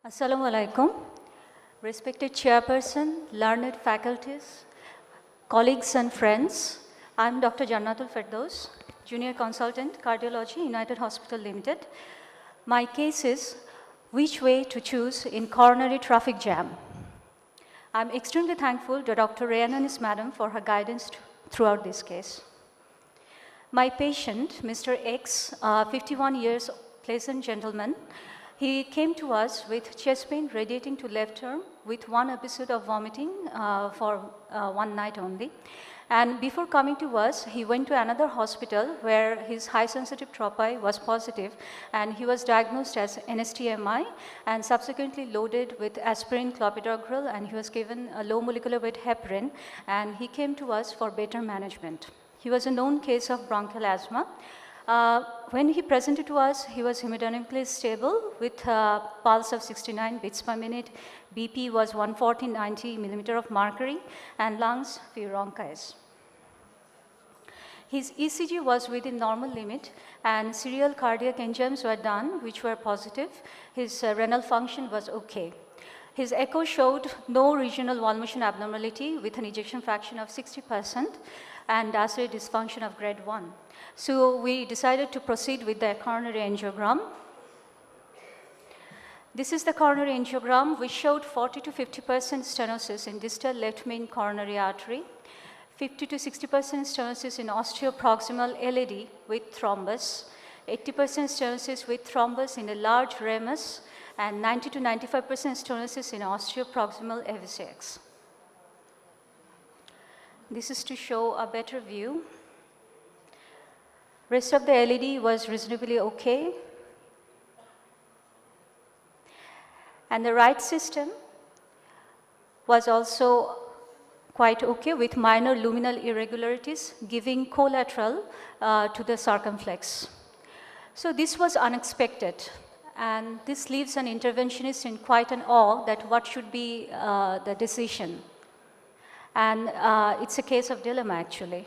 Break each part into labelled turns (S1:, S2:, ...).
S1: Assalamu alaikum. Respected chairperson, learned faculties, colleagues and friends, I'm Dr. Jannatul Ferdous, Junior Consultant, Cardiology, United Hospital Limited. My case is which way to choose in coronary traffic jam. I'm extremely thankful to Dr. Rayananis Madam for her guidance throughout this case. My patient, Mr. X, 51 years, pleasant gentleman, he came to us with chest pain radiating to left arm with one episode of vomiting for one night only. And before coming to us, he went to another hospital where his high sensitive tropi was positive, and he was diagnosed as NSTMI and subsequently loaded with aspirin, clopidogrel, and he was given a low molecular weight heparin, and he came to us for better management. He was a known case of bronchial asthma. When he presented to us, he was hemodynamically stable with a pulse of 69 beats per minute. BP was 140/90 millimeter of mercury, and lungs phew-bronchise. His ECG was within normal limit, and serial cardiac enzymes were done, which were positive. His renal function was okay. His echo showed no regional wall motion abnormality with an ejection fraction of 60% and acid dysfunction of grade 1. So we decided to proceed with the coronary angiogram. This is the coronary angiogram, which showed 40 to 50% stenosis in distal left main coronary artery, 50 to 60% stenosis in osteoproximal LAD with thrombus, 80% stenosis with thrombus in a large ramus, and 90 to 95% stenosis in osteoproximal AVCX. This is to show a better view. Rest of the LED was reasonably okay. And the right system was also quite okay with minor luminal irregularities giving collateral to the circumflex. So this was unexpected, and this leaves an interventionist in quite an awe that what should be the decision. And it's a case of dilemma actually.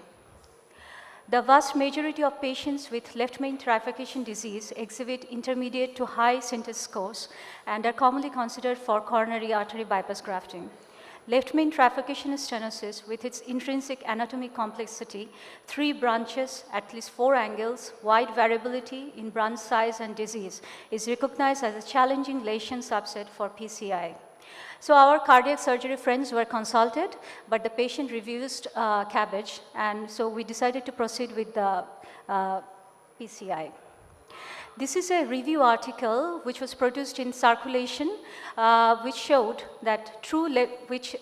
S1: The vast majority of patients with left main trifurcation disease exhibit intermediate to high Sintes scores and are commonly considered for coronary artery bypass grafting. Left main trifurcation stenosis with its intrinsic anatomic complexity, 3 branches, at least 4 angles, wide variability in branch size and disease is recognized as a challenging lesion subset for PCI. So our cardiac surgery friends were consulted, but the patient refused CABG, and so we decided to proceed with the PCI. This is a review article which was produced in Circulation, which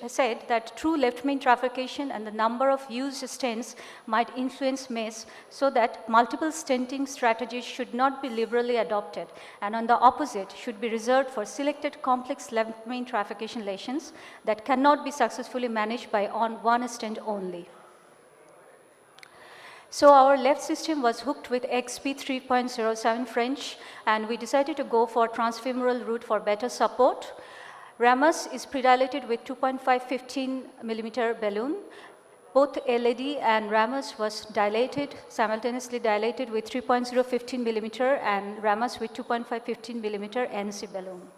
S1: said that true left main trifurcation and the number of used stents might influence MACE, so that multiple stenting strategies should not be liberally adopted, and on the opposite should be reserved for selected complex left main trifurcation lesions that cannot be successfully managed by one stent only. So our left system was hooked with XP 3.07 French, and we decided to go for transfemoral route for better support. Ramus is predilated with 2.515 millimeter balloon. Both LAD and Ramus was dilated, simultaneously dilated with 3.015 millimeter and Ramus with 2.515 millimeter NC balloon.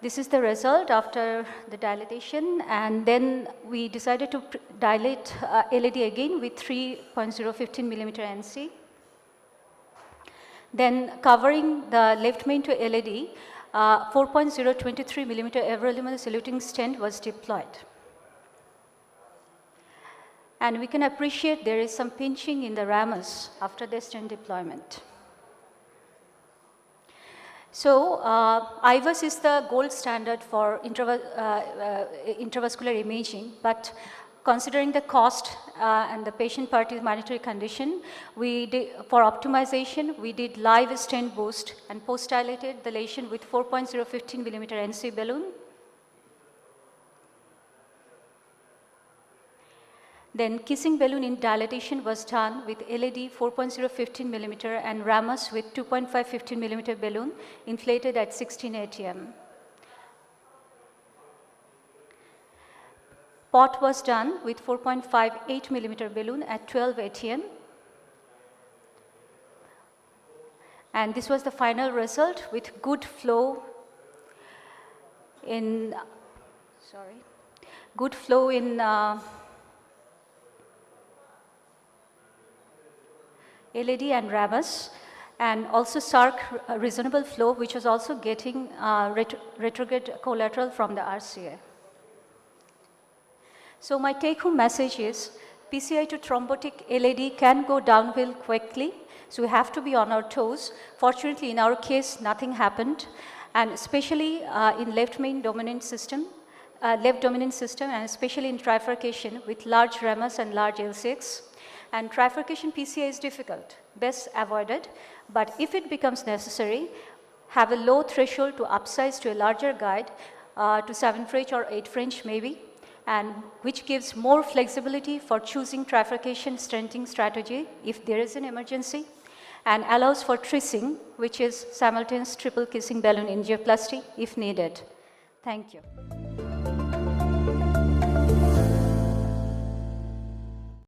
S1: This is the result after the dilatation, and then we decided to dilate LAD again with 3.015 millimeter NC. Then covering the left main to LAD, 4.023 millimeter everolimus eluting stent was deployed. And we can appreciate there is some pinching in the ramus after the stent deployment. So, IVUS is the gold standard for intravascular imaging, but considering the cost and the patient party's monetary condition, for optimization, we did live stent boost and post-dilated the lesion with 4.015 millimeter NC balloon. Then kissing balloon in dilatation was done with LAD 4.015 millimeter and Ramus with 2.515 millimeter balloon inflated at 16 ATM. Pot was done with 4.58 millimeter balloon at 12 ATM. And this was the final result with good flow in, LED and ramus, and also SARC reasonable flow, which was also getting retrograde collateral from the RCA. So my take-home message is PCI to thrombotic LED can go downhill quickly, so we have to be on our toes. Fortunately, in our case, nothing happened, and especially in left dominant system, and especially in trifurcation with large ramus and large L6. And trifurcation PCI is difficult, best avoided, but if it becomes necessary, have a low threshold to upsize to a larger guide, to 7 French or 8 French maybe, and which gives more flexibility for choosing trifurcation stenting strategy if there is an emergency, and allows for tracing, which is simultaneous triple kissing balloon angioplasty if needed. Thank you.